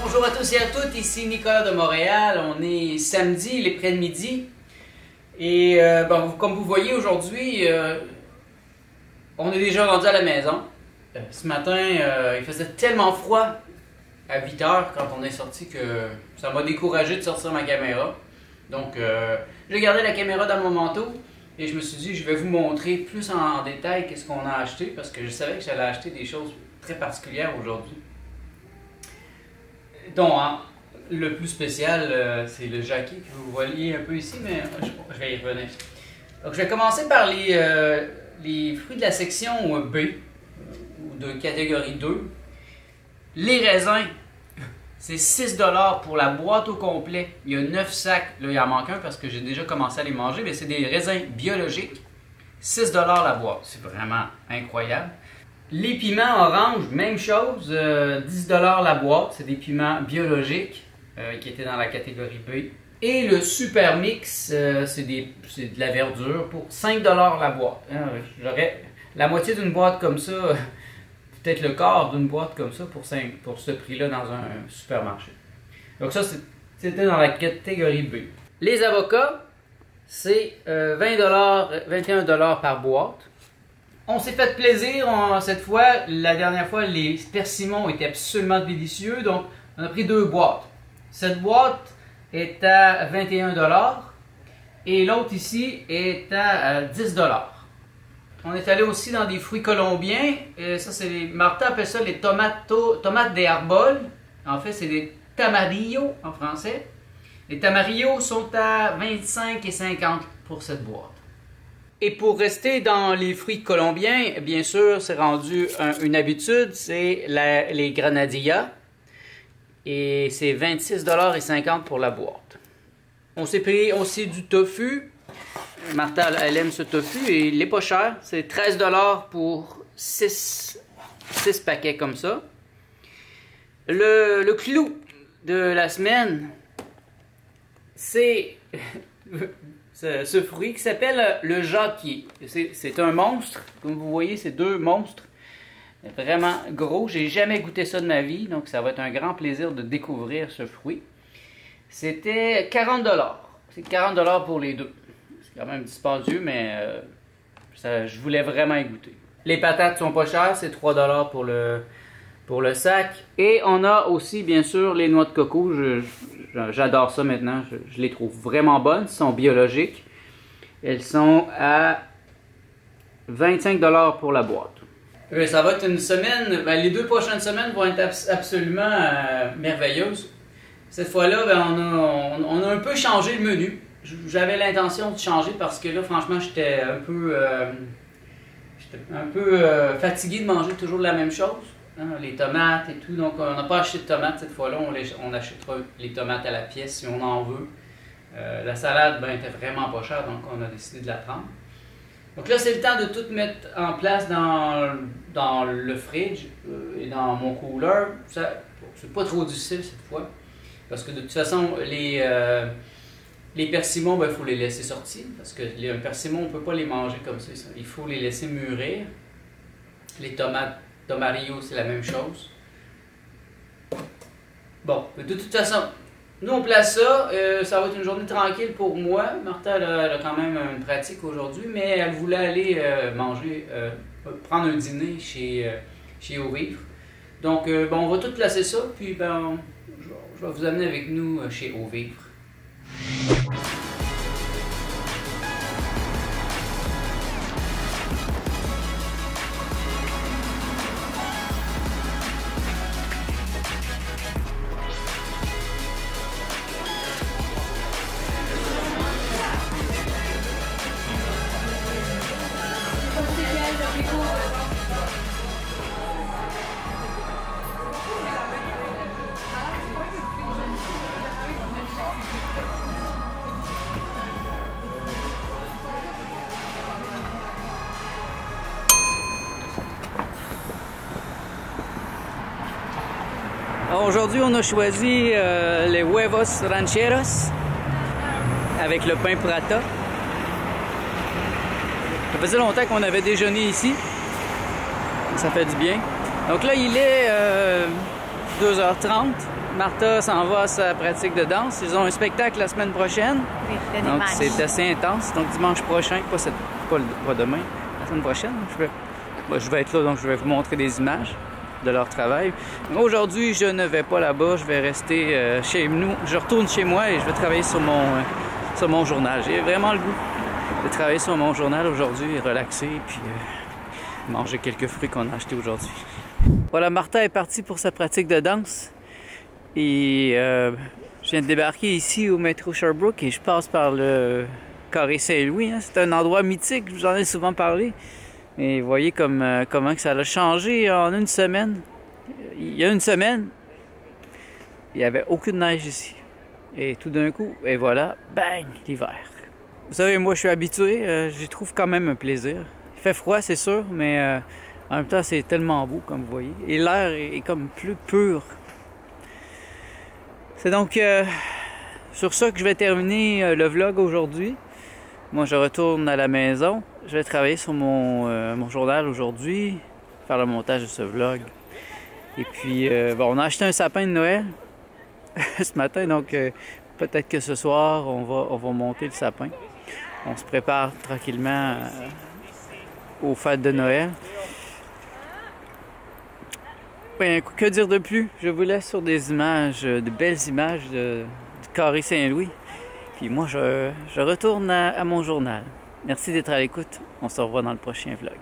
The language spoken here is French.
Bonjour à tous et à toutes, ici Nicolas de Montréal. On est samedi, il est près de midi. Et comme vous voyez aujourd'hui, on est déjà rendu à la maison. Ce matin, il faisait tellement froid à 8 heures quand on est sorti que ça m'a découragé de sortir ma caméra. Donc, j'ai gardé la caméra dans mon manteau et je me suis dit, je vais vous montrer plus en détail qu'est-ce qu'on a acheté parce que je savais que j'allais acheter des choses très particulières aujourd'hui. Donc, le plus spécial, c'est le jacket que vous voyez un peu ici, mais je vais y revenir. Donc, je vais commencer par les fruits de la section B, ou de catégorie 2. Les raisins, c'est 6 $ pour la boîte au complet. Il y a 9 sacs, là il en manque un parce que j'ai déjà commencé à les manger, mais c'est des raisins biologiques. 6 $ la boîte, c'est vraiment incroyable. Les piments orange, même chose, 10 $ la boîte, c'est des piments biologiques qui étaient dans la catégorie B. Et le super mix, c'est de la verdure pour 5 $ la boîte. J'aurais la moitié d'une boîte comme ça, peut-être le quart d'une boîte comme ça pour ce prix-là dans un supermarché. Donc ça, c'était dans la catégorie B. Les avocats, c'est 21 $ par boîte. On s'est fait plaisir cette fois. La dernière fois, les persimons étaient absolument délicieux. Donc, on a pris 2 boîtes. Cette boîte est à 21 $ et l'autre ici est à 10 $. On est allé aussi dans des fruits colombiens. Ça, Martha appelle ça les tomates de árbol. En fait, c'est des tamarillos en français. Les tamarillos sont à 25 et 50 pour cette boîte. Et pour rester dans les fruits colombiens, bien sûr, c'est rendu une habitude, c'est les granadillas. Et c'est 26 $ et 50 pour la boîte. On s'est pris aussi du tofu. Martha, elle aime ce tofu et il n'est pas cher. C'est 13 $ pour 6 paquets comme ça. Le clou de la semaine, c'est ce fruit qui s'appelle le jacquier. C'est un monstre. Comme vous voyez, c'est 2 monstres. Vraiment gros. J'ai jamais goûté ça de ma vie. Donc, ça va être un grand plaisir de découvrir ce fruit. C'était 40 $. C'est 40 $ pour les 2. C'est quand même dispendieux, mais je voulais vraiment y goûter. Les patates sont pas chères. C'est 3 $ pour le sac. Et on a aussi, bien sûr, les noix de coco. J'adore ça maintenant. Je les trouve vraiment bonnes. Elles sont biologiques. Elles sont à 25 $ pour la boîte. Ça va être une semaine. Les 2 prochaines semaines vont être absolument merveilleuses. Cette fois-là, on a un peu changé le menu. J'avais l'intention de changer parce que là, franchement, j'étais un peu fatigué de manger toujours la même chose. Les tomates et tout, donc on n'a pas acheté de tomates cette fois-là, on achètera les tomates à la pièce si on en veut. La salade était vraiment pas chère, donc on a décidé de la prendre. Donc là, c'est le temps de tout mettre en place dans le fridge et dans mon cooler. C'est pas trop difficile cette fois, parce que de toute façon, les persimons, il faut les laisser sortir, parce que les persimons, on ne peut pas les manger comme ça. Il faut les laisser mûrir. Les tomates Tomarillo, c'est la même chose. Bon, de toute façon, nous on place ça. Ça va être une journée tranquille pour moi. Martha, elle a quand même une pratique aujourd'hui, mais elle voulait aller prendre un dîner chez Au Vivre. Donc, on va tout placer ça, puis je vais vous amener avec nous chez Au Vivre. Aujourd'hui, on a choisi les huevos rancheros avec le pain prata. Ça faisait longtemps qu'on avait déjeuné ici. Ça fait du bien. Donc là, il est 2h30. Martha s'en va à sa pratique de danse. Ils ont un spectacle la semaine prochaine. Oui, le Donc dimanche. c'est assez intense. Donc dimanche prochain, pas demain, la semaine prochaine. Je vais être là, donc je vais vous montrer des images de leur travail. Aujourd'hui, je ne vais pas là-bas. Je vais rester chez nous. Je retourne chez moi et je vais travailler sur mon journal. J'ai vraiment le goût de travailler sur mon journal aujourd'hui, relaxer, puis manger quelques fruits qu'on a achetés aujourd'hui. Voilà, Martha est partie pour sa pratique de danse. Et je viens de débarquer ici au métro Sherbrooke et je passe par le Carré Saint-Louis. Hein. C'est un endroit mythique, je vous en ai souvent parlé. Et vous voyez comment que ça a changé en une semaine. Il y a une semaine, il n'y avait aucune neige ici. Et tout d'un coup, et voilà, bang, l'hiver. Vous savez, moi je suis habitué, j'y trouve quand même un plaisir. Il fait froid, c'est sûr, mais en même temps, c'est tellement beau, comme vous voyez. Et l'air est comme plus pur. C'est donc sur ça que je vais terminer le vlog aujourd'hui. Moi, je retourne à la maison. Je vais travailler sur mon journal aujourd'hui, faire le montage de ce vlog. Et puis, bon, on a acheté un sapin de Noël ce matin, donc peut-être que ce soir, on va monter le sapin. On se prépare tranquillement aux fêtes de Noël. Ben, que dire de plus? Je vous laisse sur des images, de belles images du Carré Saint-Louis. Puis moi, je retourne à mon journal. Merci d'être à l'écoute. On se revoit dans le prochain vlog.